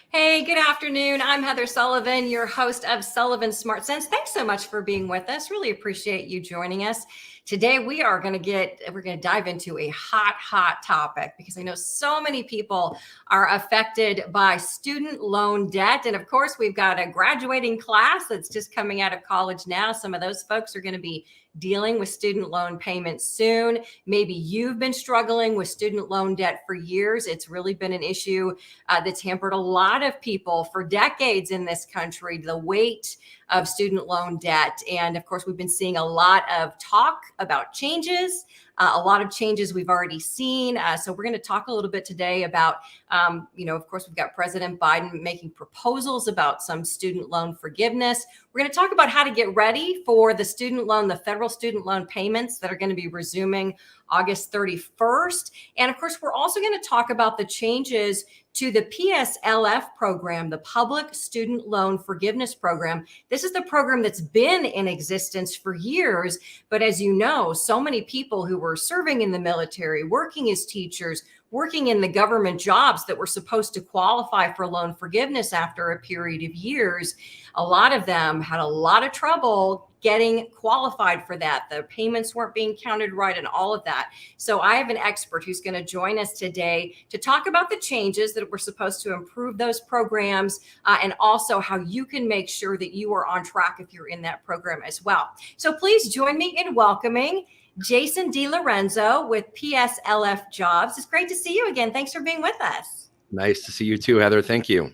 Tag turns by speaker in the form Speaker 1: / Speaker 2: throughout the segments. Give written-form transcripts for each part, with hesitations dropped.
Speaker 1: Hey, good afternoon. I'm Heather Sullivan, your host of Sullivan Smart Sense. Thanks so much for being with us. Really appreciate you joining us. Today we're going to dive into a hot topic because I know so many people are affected by student loan debt. And of course, we've got a graduating class that's just coming out of college now. Some of those folks are going to be dealing with student loan payments soon. Maybe you've been struggling with student loan debt for years. It's really been an issue that's hampered a lot of people for decades in this country, the weight of student loan debt. And of course, we've been seeing a lot of talk about changes, a lot of changes we've already seen. So we're going to talk a little bit today about, of course, we've got President Biden making proposals about some student loan forgiveness. We're going to talk about how to get ready for the federal student loan payments that are going to be resuming August 31st. And of course, we're also going to talk about the changes to the PSLF program, the Public Student Loan Forgiveness Program. This is the program that's been in existence for years. But as you know, so many people who were serving in the military, working as teachers, working in the government jobs that were supposed to qualify for loan forgiveness after a period of years, a lot of them had a lot of trouble getting qualified for that. The payments weren't being counted right and all of that. So I have an expert who's going to join us today to talk about the changes that were supposed to improve those programs and also how you can make sure that you are on track if you're in that program as well. So please join me in welcoming Jason DiLorenzo with PSLF Jobs. It's great to see you again. Thanks for being with us.
Speaker 2: Nice to see you too, Heather. Thank you.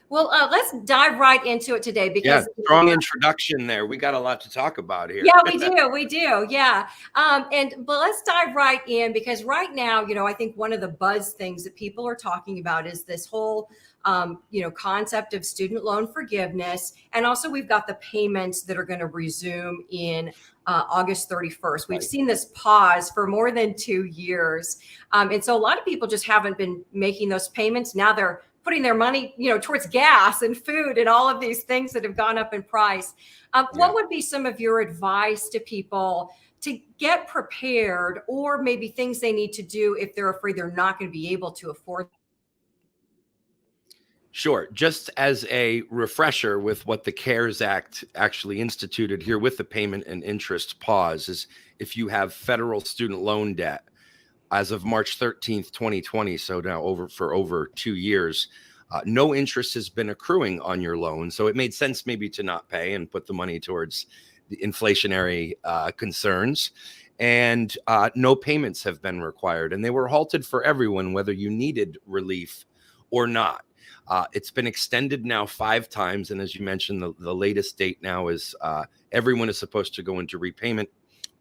Speaker 1: Well, let's dive right into it today because
Speaker 2: strong introduction there. We got a lot to talk about here.
Speaker 1: Yeah, we do. Yeah. But let's dive right in because right now, I think one of the buzz things that people are talking about is this whole, concept of student loan forgiveness. And also we've got the payments that are going to resume in August 31st. We've seen this pause for more than 2 years. And so a lot of people just haven't been making those payments. Now they're putting their money, towards gas and food and all of these things that have gone up in price. What would be some of your advice to people to get prepared or maybe things they need to do if they're afraid they're not going to be able to afford?
Speaker 2: Sure. Just as a refresher with what the CARES Act actually instituted here with the payment and interest pause is if you have federal student loan debt as of March 13th, 2020, so now over 2 years, no interest has been accruing on your loan. So it made sense maybe to not pay and put the money towards the inflationary concerns. And no payments have been required. And they were halted for everyone, whether you needed relief or not. It's been extended now 5 times. And as you mentioned, the latest date now is everyone is supposed to go into repayment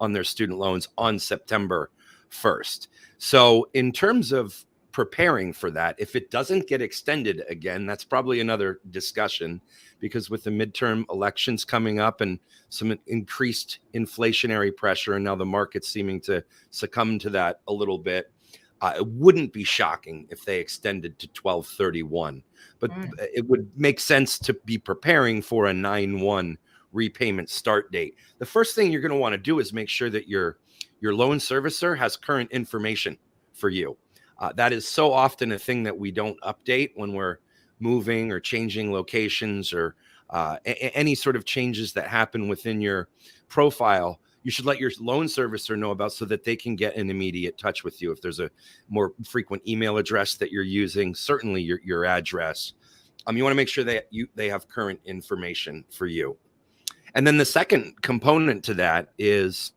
Speaker 2: on their student loans on September 1st. So in terms of preparing for that, if it doesn't get extended again, that's probably another discussion because with the midterm elections coming up and some increased inflationary pressure and now the market seeming to succumb to that a little bit, it wouldn't be shocking if they extended to 12/31, but it would make sense to be preparing for a 9/1 repayment start date. The first thing you're going to want to do is make sure that your loan servicer has current information for you. That is so often a thing that we don't update when we're moving or changing locations or any sort of changes that happen within your profile. You should let your loan servicer know about so that they can get in immediate touch with you. If there's a more frequent email address that you're using, certainly your address. You want to make sure that they have current information for you. And then the second component to that is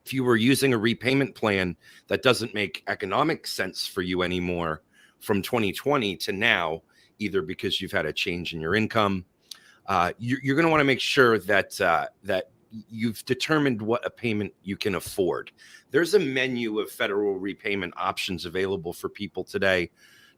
Speaker 2: if you were using a repayment plan that doesn't make economic sense for you anymore from 2020 to now, either because you've had a change in your income, you're going to want to make sure that you've determined what a payment you can afford. There's a menu of federal repayment options available for people today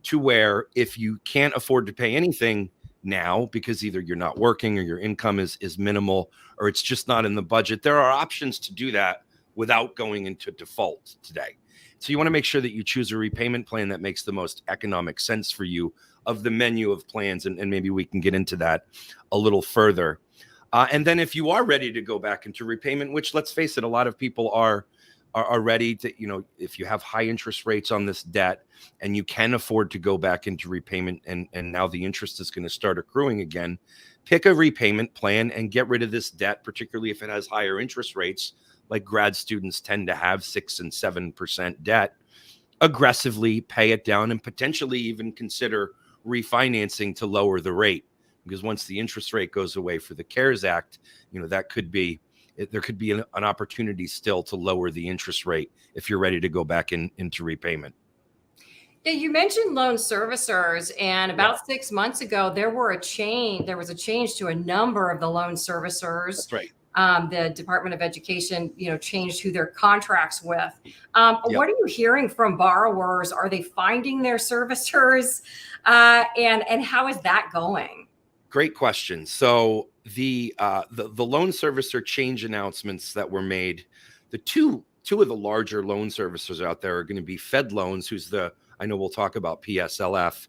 Speaker 2: to where if you can't afford to pay anything now because either you're not working or your income is minimal or it's just not in the budget, there are options to do that without going into default today. So you want to make sure that you choose a repayment plan that makes the most economic sense for you of the menu of plans. And maybe we can get into that a little further. And then if you are ready to go back into repayment, which let's face it, a lot of people are are ready to, if you have high interest rates on this debt and you can afford to go back into repayment, and now the interest is going to start accruing again, pick a repayment plan and get rid of this debt, particularly if it has higher interest rates, like grad students tend to have 6 and 7% debt. Aggressively pay it down and potentially even consider refinancing to lower the rate, because once the interest rate goes away for the CARES Act, that could be, there could be an opportunity still to lower the interest rate if you're ready to go back into repayment.
Speaker 1: Yeah, you mentioned loan servicers, and about 6 months ago, there was a change to a number of the loan servicers.
Speaker 2: That's right.
Speaker 1: The Department of Education, changed who their contracts with. What are you hearing from borrowers? Are they finding their servicers? And how is that going?
Speaker 2: Great question. So the loan servicer change announcements that were made, the two of the larger loan servicers out there are going to be Fed Loans, I know we'll talk about PSLF.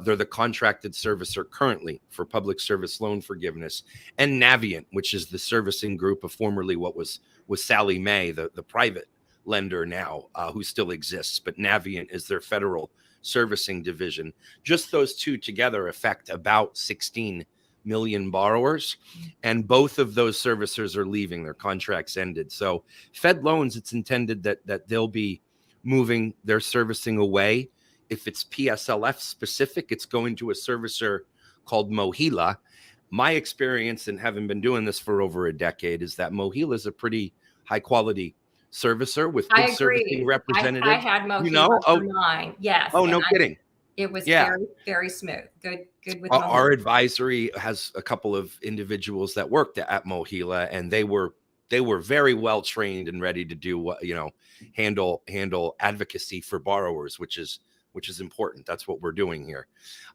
Speaker 2: They're the contracted servicer currently for public service loan forgiveness, and Navient, which is the servicing group of formerly what was Sallie Mae, the private lender now, who still exists, but Navient is their federal servicing division. Just those two together affect about 16 million borrowers, and both of those servicers are leaving. Their contracts ended. So Fed Loans, it's intended that they'll be moving their servicing away. If it's PSLF specific, it's going to a servicer called Mohila. My experience, and having been doing this for over a decade, is that Mohila is a pretty high quality servicer with good servicing representatives.
Speaker 1: I had Mohila for mine. Yes.
Speaker 2: Oh, no kidding.
Speaker 1: It was very, very smooth. Good with Mohila.
Speaker 2: Our advisory has a couple of individuals that worked at Mohila, and they were very well trained and ready to do handle advocacy for borrowers, which is important. That's what we're doing here.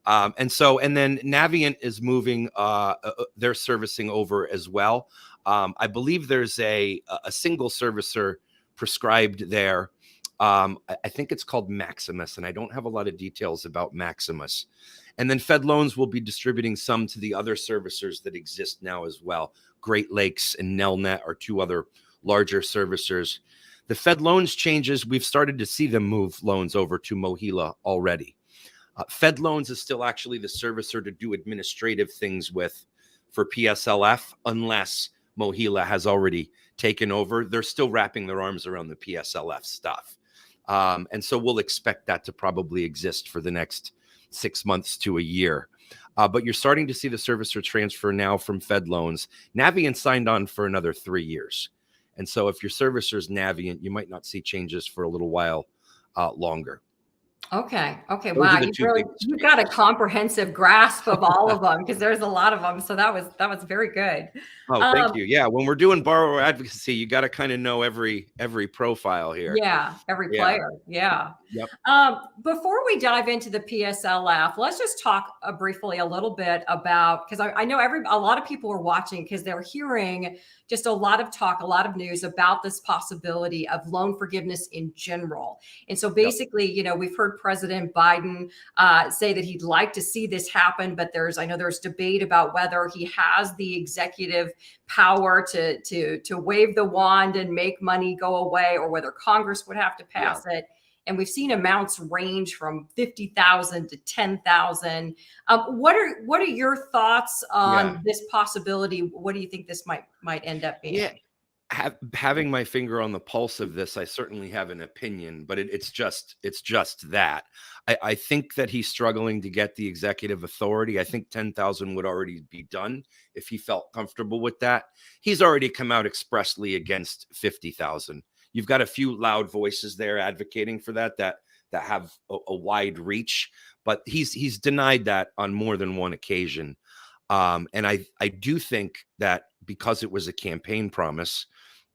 Speaker 2: And then Navient is moving their servicing over as well. I believe there's a single servicer prescribed there. I think it's called Maximus, and I don't have a lot of details about Maximus. And then Fed Loans will be distributing some to the other servicers that exist now as well. Great Lakes and Nelnet are two other larger servicers. The Fed Loans changes, we've started to see them move loans over to Mohila already. Fed Loans is still actually the servicer to do administrative things with for PSLF, unless Mohila has already taken over. They're still wrapping their arms around the PSLF stuff. And so we'll expect that to probably exist for the next 6 months to a year. But you're starting to see the servicer transfer now from Fed Loans. Navient signed on for another 3 years. And so if your servicer is Navient, you might not see changes for a little while longer.
Speaker 1: Okay. Wow. You got a comprehensive grasp of all of them, because there's a lot of them. So that was very good.
Speaker 2: Oh, thank you. Yeah. When we're doing borrower advocacy, you got to kind of know every profile here.
Speaker 1: Yeah. Every player. Yeah.
Speaker 2: Yep.
Speaker 1: Before we dive into the PSLF, let's just talk briefly a little bit about, because I know a lot of people are watching because they're hearing just a lot of talk, a lot of news about this possibility of loan forgiveness in general. And so basically, we've heard President Biden say that he'd like to see this happen, but I know there's debate about whether he has the executive power to wave the wand and make money go away, or whether Congress would have to pass it. And we've seen amounts range from 50,000 to 10,000. What are your thoughts on this possibility? What do you think this might end up being?
Speaker 2: Yeah, having my finger on the pulse of this, I certainly have an opinion, but it's just that. I think that he's struggling to get the executive authority. I think 10,000 would already be done if he felt comfortable with that. He's already come out expressly against 50,000. You've got a few loud voices there advocating for that have a wide reach, but he's denied that on more than one occasion. And I do think that because it was a campaign promise,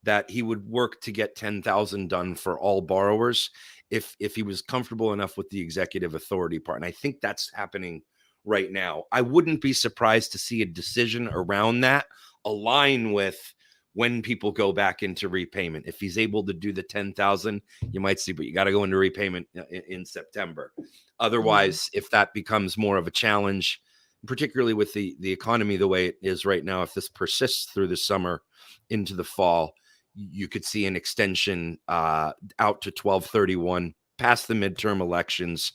Speaker 2: that he would work to get 10,000 done for all borrowers if he was comfortable enough with the executive authority part. And I think that's happening right now. I wouldn't be surprised to see a decision around that align with when people go back into repayment. If he's able to do the 10,000, you might see, but you got to go into repayment in September. Otherwise, if that becomes more of a challenge, particularly with the economy the way it is right now, if this persists through the summer into the fall, you could see an extension out to 12/31, past the midterm elections,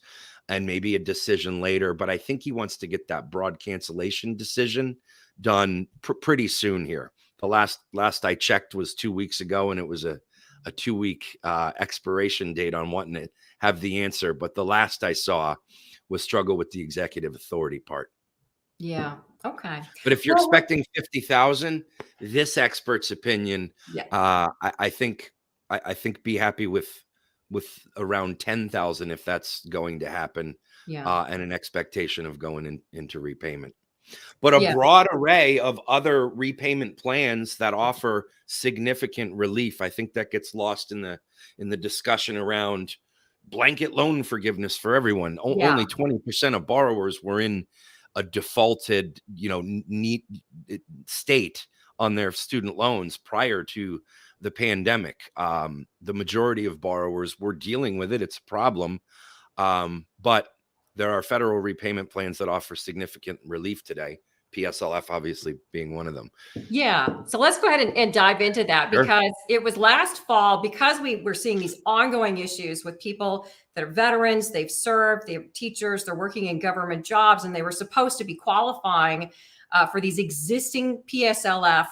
Speaker 2: and maybe a decision later. But I think he wants to get that broad cancellation decision done pretty soon here. The last I checked was 2 weeks ago, and it was a 2-week expiration date on wanting to have the answer. But the last I saw was struggle with the executive authority part.
Speaker 1: Yeah. Okay.
Speaker 2: But if you're
Speaker 1: Well,
Speaker 2: expecting 50,000, this expert's opinion,
Speaker 1: yeah.
Speaker 2: I think be happy with around 10,000 if that's going to happen,
Speaker 1: Yeah.
Speaker 2: and an expectation of going into repayment. But a
Speaker 1: Yeah.
Speaker 2: broad array of other repayment plans that offer significant relief. I think that gets lost in the discussion around blanket loan forgiveness for everyone.
Speaker 1: Yeah.
Speaker 2: Only 20% of borrowers were in a defaulted, neat state on their student loans prior to the pandemic. The majority of borrowers were dealing with it. It's a problem. But there are federal repayment plans that offer significant relief today. PSLF obviously being one of them.
Speaker 1: Yeah. So let's go ahead and dive into that,
Speaker 2: Sure.
Speaker 1: because it was last fall, because we were seeing these ongoing issues with people that are veterans, they've served, they're teachers, they're working in government jobs, and they were supposed to be qualifying for these existing PSLF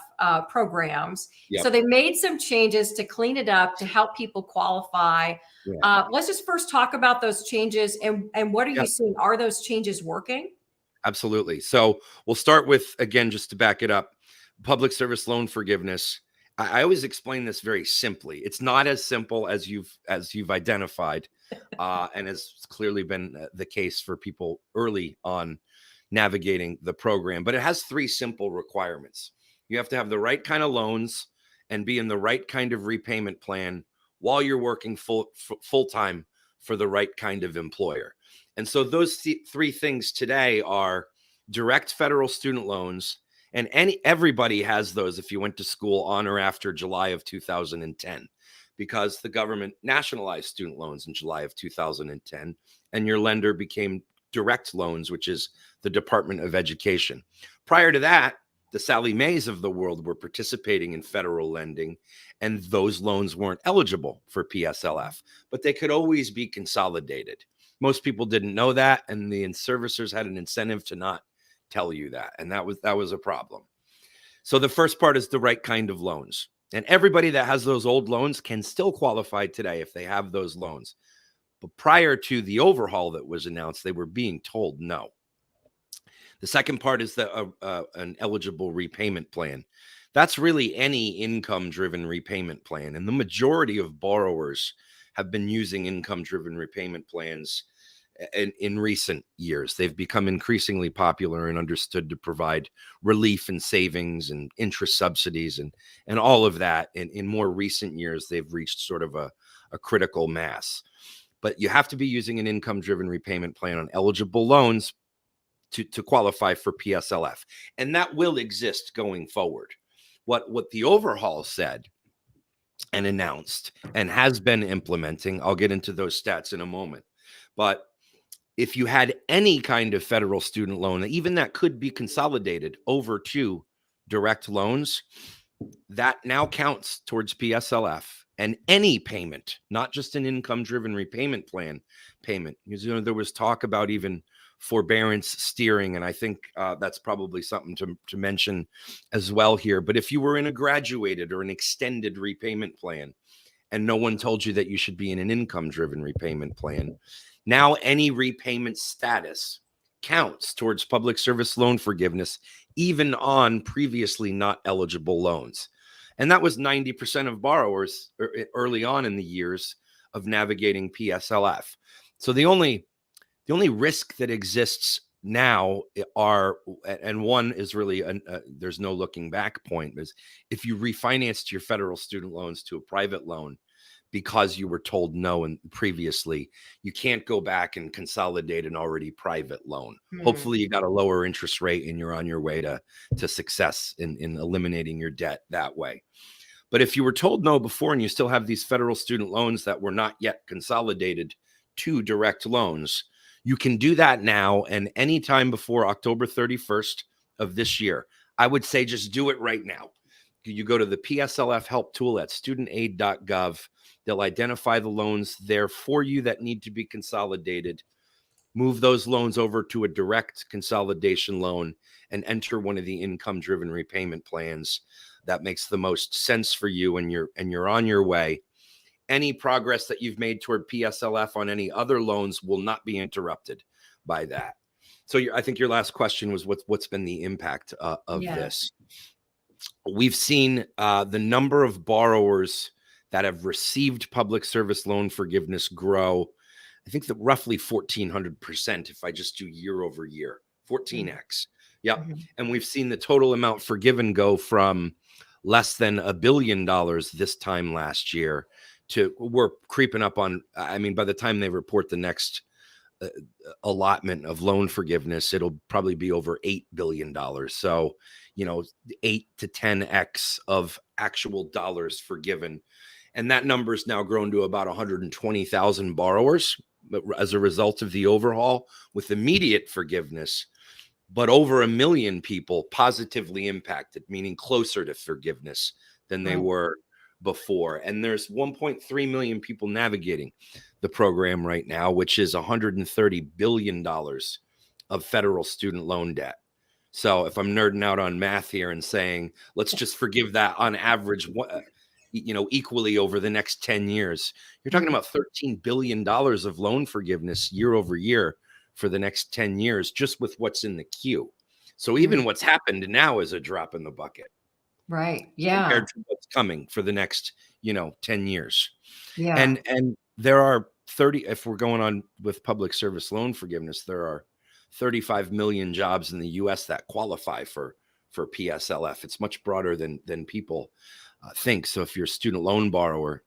Speaker 1: programs.
Speaker 2: Yep.
Speaker 1: So they made some changes to clean it up to help people qualify.
Speaker 2: Yeah.
Speaker 1: Let's just first talk about those changes, and what are you seeing? Are those changes working?
Speaker 2: Absolutely. So we'll start with, again, just to back it up, public service loan forgiveness. I always explain this very simply. It's not as simple as you've identified, and has clearly been the case for people early on navigating the program. But it has 3 simple requirements. You have to have the right kind of loans and be in the right kind of repayment plan while you're working full time for the right kind of employer. And so those 3 things today are direct federal student loans, and everybody has those if you went to school on or after July of 2010, because the government nationalized student loans in July of 2010, and your lender became direct loans, which is the Department of Education. Prior to that, the Sally Mays of the world were participating in federal lending, and those loans weren't eligible for PSLF, but they could always be consolidated. Most people didn't know that, and the servicers had an incentive to not tell you that, and that was a problem. So the first part is the right kind of loans, and everybody that has those old loans can still qualify today if they have those loans. But prior to the overhaul that was announced, they were being told no. The second part is an eligible repayment plan. That's really any income-driven repayment plan, and the majority of borrowers have been using income-driven repayment plans in recent years. They've become increasingly popular and understood to provide relief and savings and interest subsidies and all of that. In more recent years, they've reached sort of a critical mass. But you have to be using an income-driven repayment plan on eligible loans to qualify for PSLF. And that will exist going forward. What the overhaul said and announced and has been implementing, I'll get into those stats in a moment, but if you had any kind of federal student loan, even that could be consolidated over to direct loans, that now counts towards PSLF, and any payment, not just an income-driven repayment plan payment. Because, there was talk about even forbearance steering, and I think that's probably something to mention as well here. But if you were in a graduated or an extended repayment plan, and no one told you that you should be in an income-driven repayment plan, now any repayment status counts towards public service loan forgiveness, even on previously not eligible loans. And that was 90% of borrowers early on in the years of navigating PSLF. So the only risk that exists now and one is really there's no looking back point, is if you refinanced your federal student loans to a private loan because you were told no and previously, you can't go back and consolidate an already private loan. Hopefully you got a lower interest rate and you're on your way to success in eliminating your debt that way. But if you were told no before and you still have these federal student loans that were not yet consolidated to direct loans, you can do that now and anytime before October 31st of this year. I would say just do it right now. you go to the PSLF help tool at studentaid.gov. They'll identify the loans there for you that need to be consolidated. Move those loans over to a direct consolidation loan and enter one of the income-driven repayment plans that makes the most sense for you, and you're on your way. Any progress that you've made toward PSLF on any other loans will not be interrupted by that. So I think your last question was what's been the impact of this. We've seen the number of borrowers that have received public service loan forgiveness grow. I think that roughly 1,400% if I just do year over year, 14x. Yep.
Speaker 1: Mm-hmm.
Speaker 2: And we've seen the total amount forgiven go from less than $1 billion this time last year to we're creeping up on, I mean, by the time they report the next allotment of loan forgiveness, it'll probably be over $8 billion. So, 8 to 10x of actual dollars forgiven. And that number is now grown to about 120,000 borrowers as a result of the overhaul with immediate forgiveness, but over 1 million people positively impacted, meaning closer to forgiveness than they were before. And there's 1.3 million people navigating the program right now, which is $130 billion of federal student loan debt. So if I'm nerding out on math here and saying, let's just forgive that on average, equally over the next 10 years, you're talking about $13 billion of loan forgiveness year over year for the next 10 years, just with what's in the queue. So even what's happened now is a drop in the bucket.
Speaker 1: Right. Yeah.
Speaker 2: Compared to what's coming for the next, 10 years.
Speaker 1: Yeah.
Speaker 2: And there are 30, if we're going on with public service loan forgiveness, there are 35 million jobs in the US that qualify for PSLF. It's much broader than people think. So if you're a student loan borrower,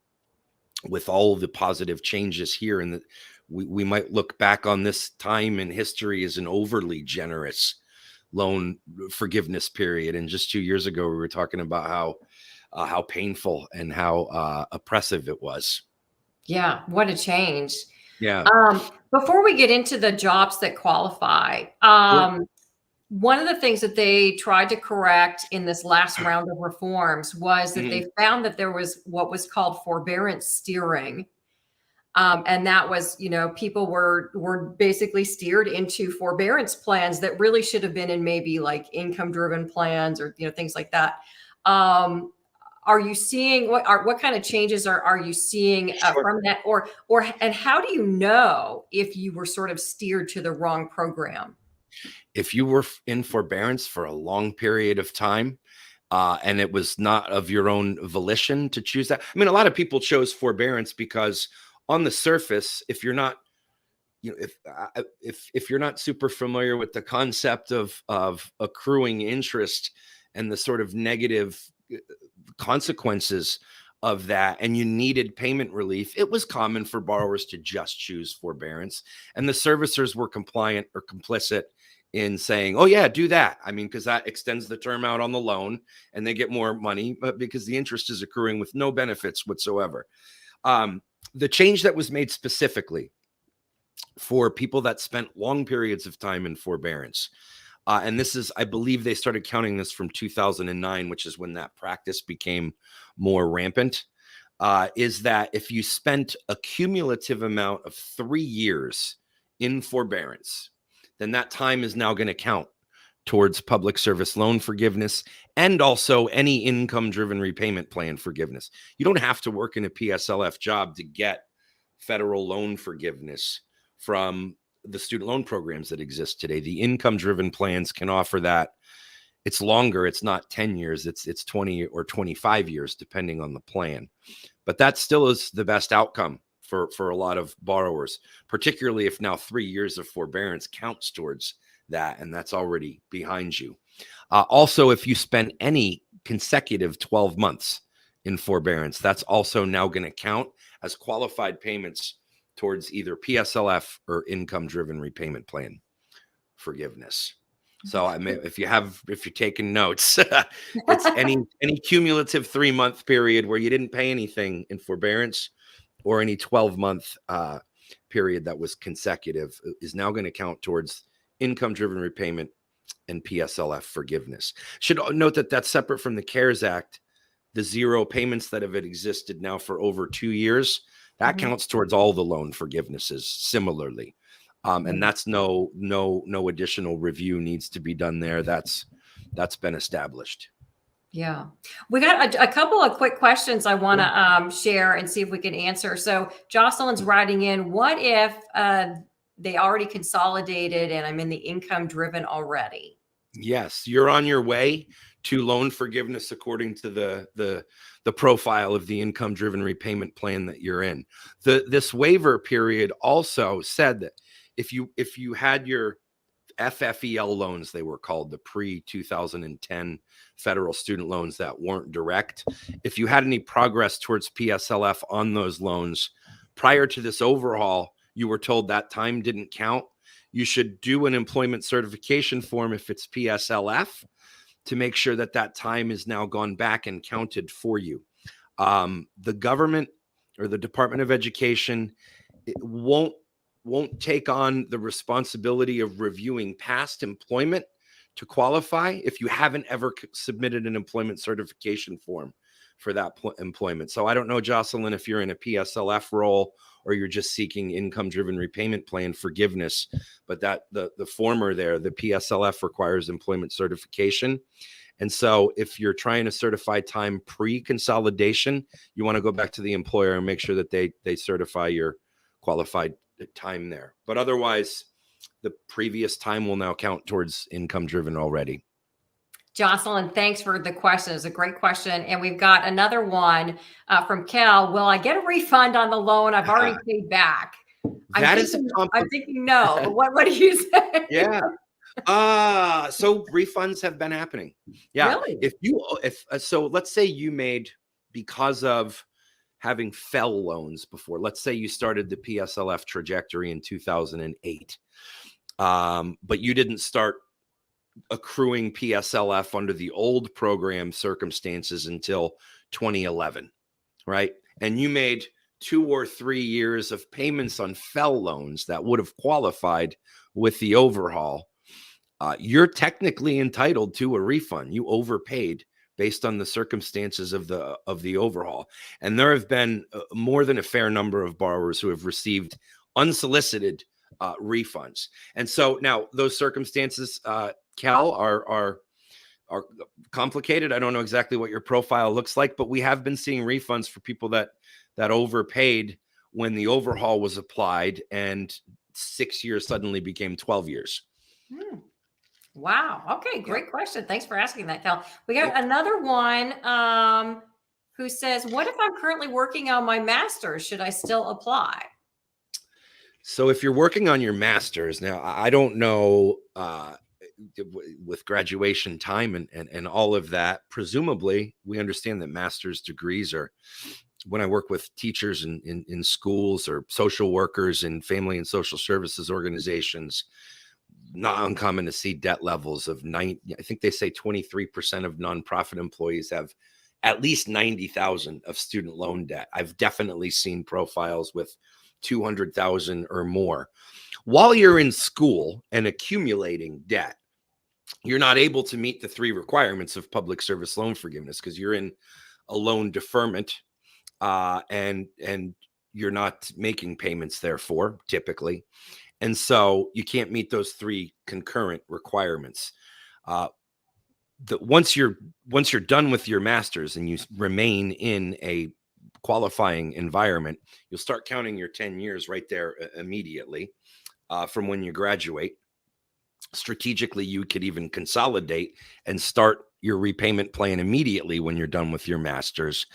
Speaker 2: with all of the positive changes here, and we might look back on this time in history as an overly generous loan forgiveness period. And just 2 years ago, we were talking about how painful and how oppressive it was.
Speaker 1: Yeah. What a change.
Speaker 2: Yeah.
Speaker 1: Before we get into the jobs that qualify,
Speaker 2: Sure.
Speaker 1: one of the things that they tried to correct in this last round of reforms was that they found that there was what was called forbearance steering. And that was, people were basically steered into forbearance plans that really should have been in maybe like income-driven plans or, things like that. Are you seeing what kind of changes are you seeing from that, and how do you know if you were sort of steered to the wrong program?
Speaker 2: If you were in forbearance for a long period of time, and it was not of your own volition to choose that. I mean, a lot of people chose forbearance because on the surface, if you're not, if you're not super familiar with the concept of accruing interest and the sort of negative consequences of that, and you needed payment relief, it was common for borrowers to just choose forbearance, and the servicers were compliant or complicit in saying, oh yeah, do that. I mean, because that extends the term out on the loan and they get more money, but because the interest is accruing with no benefits whatsoever. The change that was made specifically for people that spent long periods of time in forbearance, and this is, I believe they started counting this from 2009, which is when that practice became more rampant, is that if you spent a cumulative amount of 3 years in forbearance, then that time is now going to count towards public service loan forgiveness and also any income-driven repayment plan forgiveness. You don't have to work in a PSLF job to get federal loan forgiveness from the student loan programs that exist today. The income-driven plans can offer that. It's longer. It's not 10 years. It's 20 or 25 years, depending on the plan. But that still is the best outcome for a lot of borrowers, particularly if now 3 years of forbearance counts towards that, and that's already behind you. Also, if you spend any consecutive 12 months in forbearance, that's also now going to count as qualified payments towards either PSLF or income-driven repayment plan forgiveness. So I mean, if you're taking notes, it's any cumulative 3-month period where you didn't pay anything in forbearance, or any 12-month period that was consecutive, is now going to count towards income-driven repayment and PSLF forgiveness. Should note that that's separate from the CARES Act the zero payments that have existed now for over 2 years, that
Speaker 1: Mhm.
Speaker 2: counts towards all the loan forgivenesses similarly. And that's no additional review needs to be done there. That's been established.
Speaker 1: Yeah. We got a couple of quick questions I want to share and see if we can answer. So Jocelyn's writing in, what if they already consolidated and I'm in the income driven already?
Speaker 2: Yes, you're on your way to loan forgiveness according to the profile of the income driven repayment plan that you're in. This waiver period also said that if you had your FFEL loans, they were called, the pre-2010 federal student loans that weren't direct. If you had any progress towards PSLF on those loans prior to this overhaul, you were told that time didn't count. You should do an employment certification form if it's PSLF to make sure that that time is now gone back and counted for you. The government or the Department of Education won't take on the responsibility of reviewing past employment to qualify if you haven't ever submitted an employment certification form for that employment. So I don't know, Jocelyn, if you're in a PSLF role or you're just seeking income driven repayment plan forgiveness, but that the former there, the PSLF, requires employment certification. And so if you're trying to certify time pre-consolidation, you want to go back to the employer and make sure that they certify your qualified time there. But otherwise, the previous time will now count towards income driven already.
Speaker 1: Jocelyn, thanks for the question. It's a great question. And we've got another one from Kel. Will I get a refund on the loan I've already paid back? I'm thinking no, but what do you say?
Speaker 2: Yeah. So refunds have been happening. Yeah.
Speaker 1: Really?
Speaker 2: So let's say you made, because of having FFEL loans before, let's say you started the PSLF trajectory in 2008, but you didn't start accruing PSLF under the old program circumstances until 2011, right? And you made 2 or 3 years of payments on FFEL loans that would have qualified with the overhaul. You're technically entitled to a refund. You overpaid based on the circumstances of the overhaul. And there have been more than a fair number of borrowers who have received unsolicited refunds. And so now those circumstances, Cal, are complicated. I don't know exactly what your profile looks like, but we have been seeing refunds for people that overpaid when the overhaul was applied, and 6 years suddenly became 12 years.
Speaker 1: Wow. Okay. Great question. Thanks for asking that, Cal. We got another one who says, what if I'm currently working on my master's? Should I still apply?
Speaker 2: So if you're working on your master's, now I don't know with graduation time and all of that, presumably we understand that master's degrees are, when I work with teachers in schools or social workers in family and social services organizations, not uncommon to see debt levels of I think they say 23% of nonprofit employees have at least 90,000 of student loan debt. I've definitely seen profiles with 200,000 or more. While you're in school and accumulating debt, you're not able to meet the 3 requirements of public service loan forgiveness because you're in a loan deferment, and you're not making payments, therefore, typically. And so you can't meet those 3 concurrent requirements. Once you're done with your master's and you remain in a qualifying environment, you'll start counting your 10 years right there immediately from when you graduate. Strategically, you could even consolidate and start your repayment plan immediately when you're done with your master's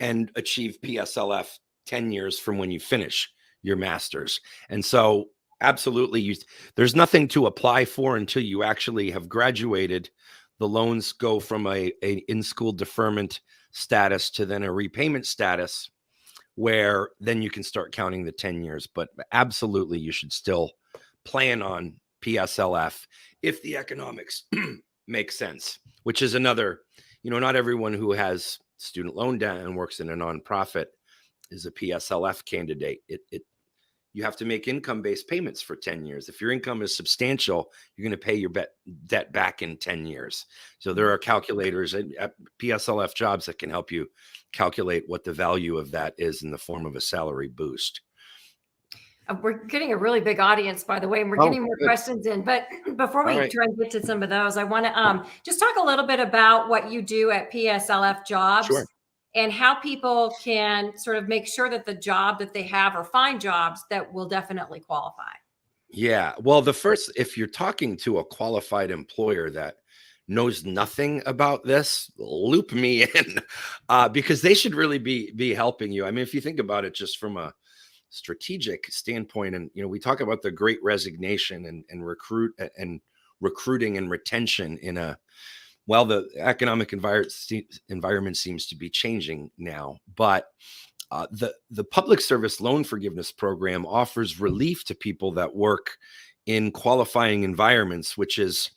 Speaker 2: and achieve PSLF 10 years from when you finish your master's. And so absolutely, there's nothing to apply for until you actually have graduated. The loans go from a in-school deferment status to then a repayment status, where then you can start counting the 10 years. But absolutely, you should still plan on PSLF if the economics make sense, which is another, not everyone who has student loan debt and works in a nonprofit is a PSLF candidate. you have to make income-based payments for 10 years. If your income is substantial, you're going to pay your debt back in 10 years. So there are calculators at PSLF jobs that can help you calculate what the value of that is in the form of a salary boost.
Speaker 1: We're getting a really big audience, by the way, and we're getting more questions in. But before we try and get to some of those, I want to just talk a little bit about what you do at PSLF Jobs.
Speaker 2: Sure.
Speaker 1: And how people can sort of make sure that the job that they have or find jobs that will definitely qualify.
Speaker 2: Yeah. Well, if you're talking to a qualified employer that knows nothing about this, loop me in because they should really be helping you. I mean, if you think about it just from a strategic standpoint, and we talk about the Great Resignation and recruiting and retention the economic environment seems to be changing now, but the public service loan forgiveness program offers relief to people that work in qualifying environments, which is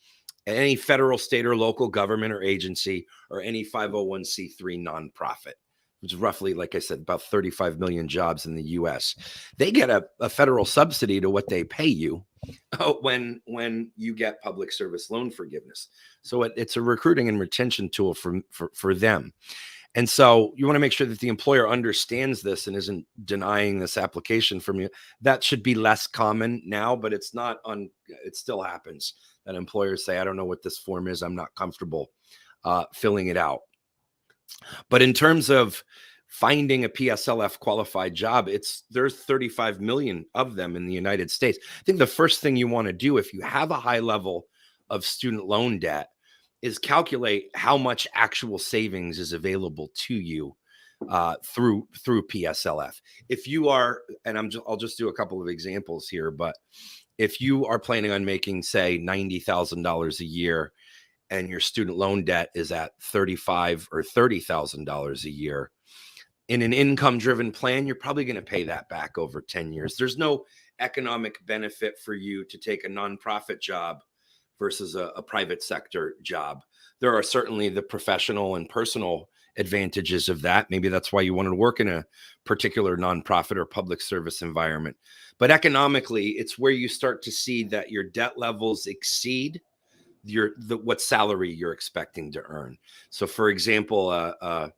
Speaker 2: any federal, state, or local government or agency, or any 501c3 nonprofit, which is roughly, like I said, about 35 million jobs in the US. They get a federal subsidy to what they pay you when you get public service loan forgiveness. So it's a recruiting and retention tool for them. And so you want to make sure that the employer understands this and isn't denying this application from you. That should be less common now, but it still happens that employers say, I don't know what this form is. I'm not comfortable filling it out. But in terms of finding a PSLF qualified job, there's 35 million of them in the United States. I think the first thing you want to do if you have a high level of student loan debt is calculate how much actual savings is available to you through PSLF. If you are, and I'll just do a couple of examples here, but if you are planning on making, say, $90,000 a year, and your student loan debt is at $35,000 or $30,000 a year, in an income-driven plan, you're probably going to pay that back over 10 years. There's no economic benefit for you to take a nonprofit job versus a private sector job. There are certainly the professional and personal advantages of that. Maybe that's why you wanted to work in a particular nonprofit or public service environment. But economically, it's where you start to see that your debt levels exceed what salary you're expecting to earn. So, for example, a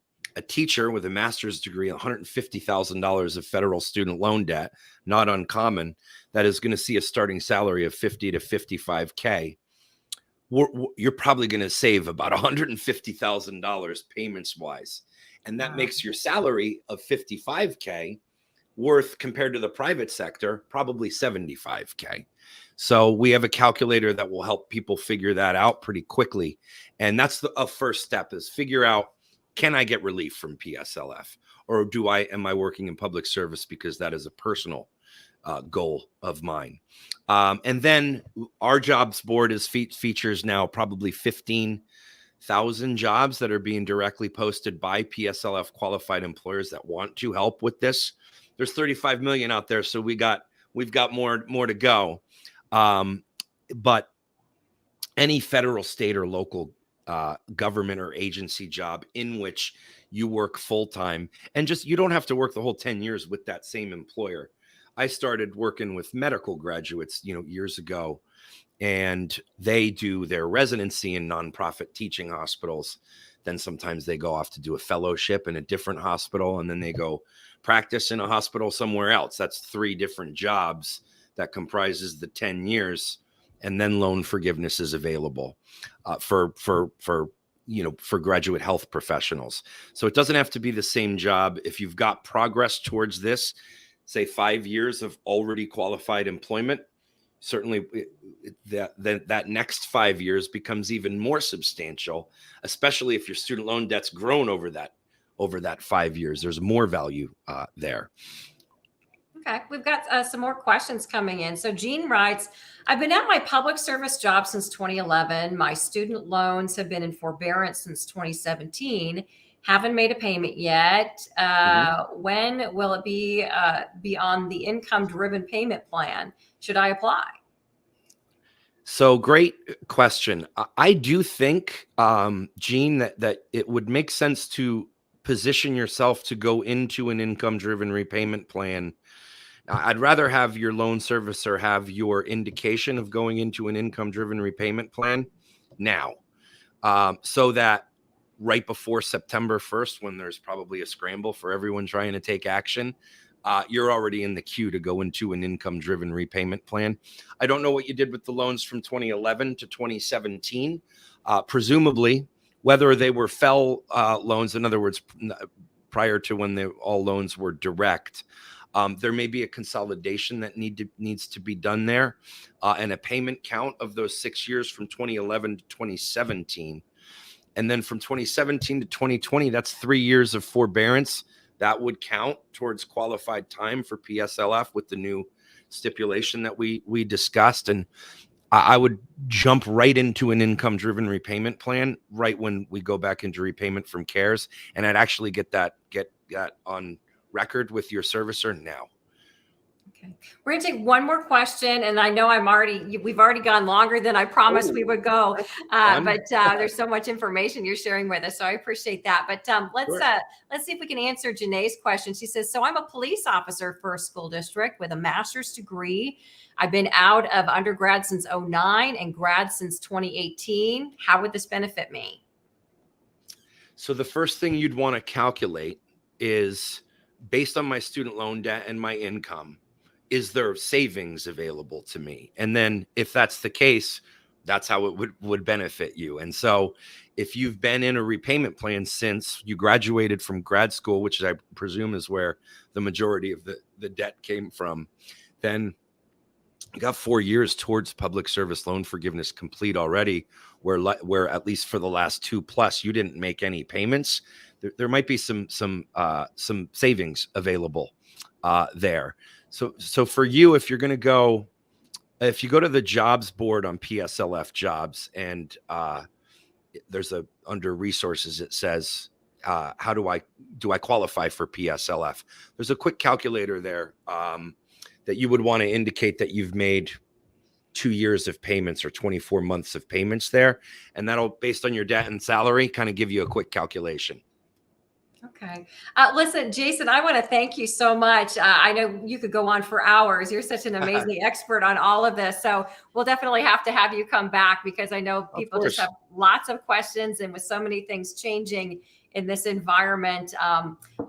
Speaker 2: teacher with a master's degree, $150,000 of federal student loan debt, not uncommon, that is going to see a starting salary of $50,000 to $55,000. You're probably going to save about $150,000 payments wise. And that makes your salary of $55,000 worth, compared to the private sector, probably $75,000. So we have a calculator that will help people figure that out pretty quickly. And that's a first step, is figure out, can I get relief from PSLF? Or am I working in public service because that is a personal goal of mine? And then our jobs board features now probably 15,000 jobs that are being directly posted by PSLF qualified employers that want to help with this. There's 35 million out there, so we've got more to go. But any federal, state, or local government or agency job in which you work full time, and you don't have to work the whole 10 years with that same employer. I started working with medical graduates, years ago, and they do their residency in nonprofit teaching hospitals. Then sometimes they go off to do a fellowship in a different hospital, and then they go practice in a hospital somewhere else. That's 3 different jobs that comprises the 10 years. And then loan forgiveness is available for graduate health professionals. So it doesn't have to be the same job. If you've got progress towards this, say 5 years of already qualified employment, certainly that next 5 years becomes even more substantial, especially if your student loan debt's grown over that 5 years. There's more value there.
Speaker 1: Okay, we've got some more questions coming in. So Jean writes, I've been at my public service job since 2011. My student loans have been in forbearance since 2017. Haven't made a payment yet. When will it be on the income-driven payment plan? Should I apply?
Speaker 2: So great question. I do think, Jean, that it would make sense to position yourself to go into an income-driven repayment plan I'd rather have your loan servicer have your indication of going into an income-driven repayment plan now, so that right before September 1st, when there's probably a scramble for everyone trying to take action, you're already in the queue to go into an income-driven repayment plan. I don't know what you did with the loans from 2011 to 2017. Presumably, whether they were FEL loans, in other words, prior to when all loans were direct, there may be a consolidation that needs to be done there, and a payment count of those 6 years from 2011 to 2017. And then from 2017 to 2020, that's 3 years of forbearance. That would count towards qualified time for PSLF with the new stipulation that we discussed. And I would jump right into an income-driven repayment plan right when we go back into repayment from CARES. And I'd actually get that on record with your servicer now.
Speaker 1: Okay. We're going to take one more question, and I know we've already gone longer than I promised we would go, but there's so much information you're sharing with us, so I appreciate that. But let's see if we can answer Janae's question. She says, so I'm a police officer for a school district with a master's degree. I've been out of undergrad since 2009 and grad since 2018. How would this benefit me?
Speaker 2: So the first thing you'd want to calculate is, based on my student loan debt and my income, is there savings available to me? And then if that's the case, that's how it would benefit you. And so if you've been in a repayment plan since you graduated from grad school, which I presume is where the majority of the debt came from, then you got 4 years towards public service loan forgiveness complete already, where at least for the last 2+ you didn't make any payments. There might be some savings available there. So for you, if you go to the jobs board on PSLF jobs, and there's under resources, it says, how do I qualify for PSLF? There's a quick calculator there that you would want to indicate that you've made 2 years of payments or 24 months of payments there. And that'll, based on your debt and salary, kind of give you a quick calculation.
Speaker 1: Okay. Listen, Jason, I want to thank you so much. I know you could go on for hours. You're such an amazing expert on all of this. So we'll definitely have to have you come back, because I know people just have lots of questions, and with so many things changing in this environment,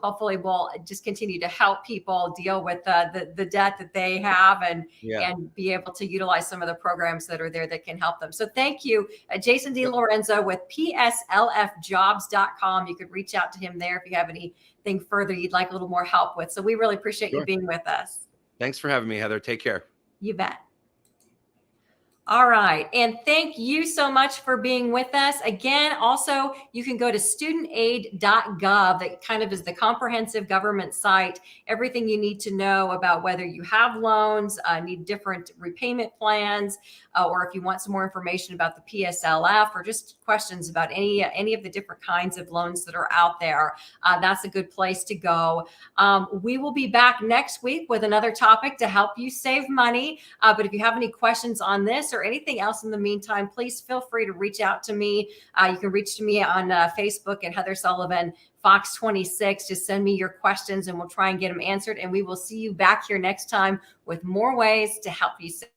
Speaker 1: hopefully we'll just continue to help people deal with the debt that they have, and be able to utilize some of the programs that are there that can help them. So thank you, Jason DiLorenzo with PSLFjobs.com. You could reach out to him there if you have anything further you'd like a little more help with. So we really appreciate you being with us.
Speaker 2: Thanks for having me, Heather. Take care.
Speaker 1: You bet. All right. And thank you so much for being with us. Again, also, you can go to studentaid.gov. That kind of is the comprehensive government site. Everything you need to know about whether you have loans, need different repayment plans, or if you want some more information about the PSLF, or just questions about any of the different kinds of loans that are out there. That's a good place to go. We will be back next week with another topic to help you save money. But if you have any questions on this or anything else in the meantime, please feel free to reach out to me. You can reach to me on Facebook at Heather Sullivan Fox 26. Just send me your questions and we'll try and get them answered. And we will see you back here next time with more ways to help you save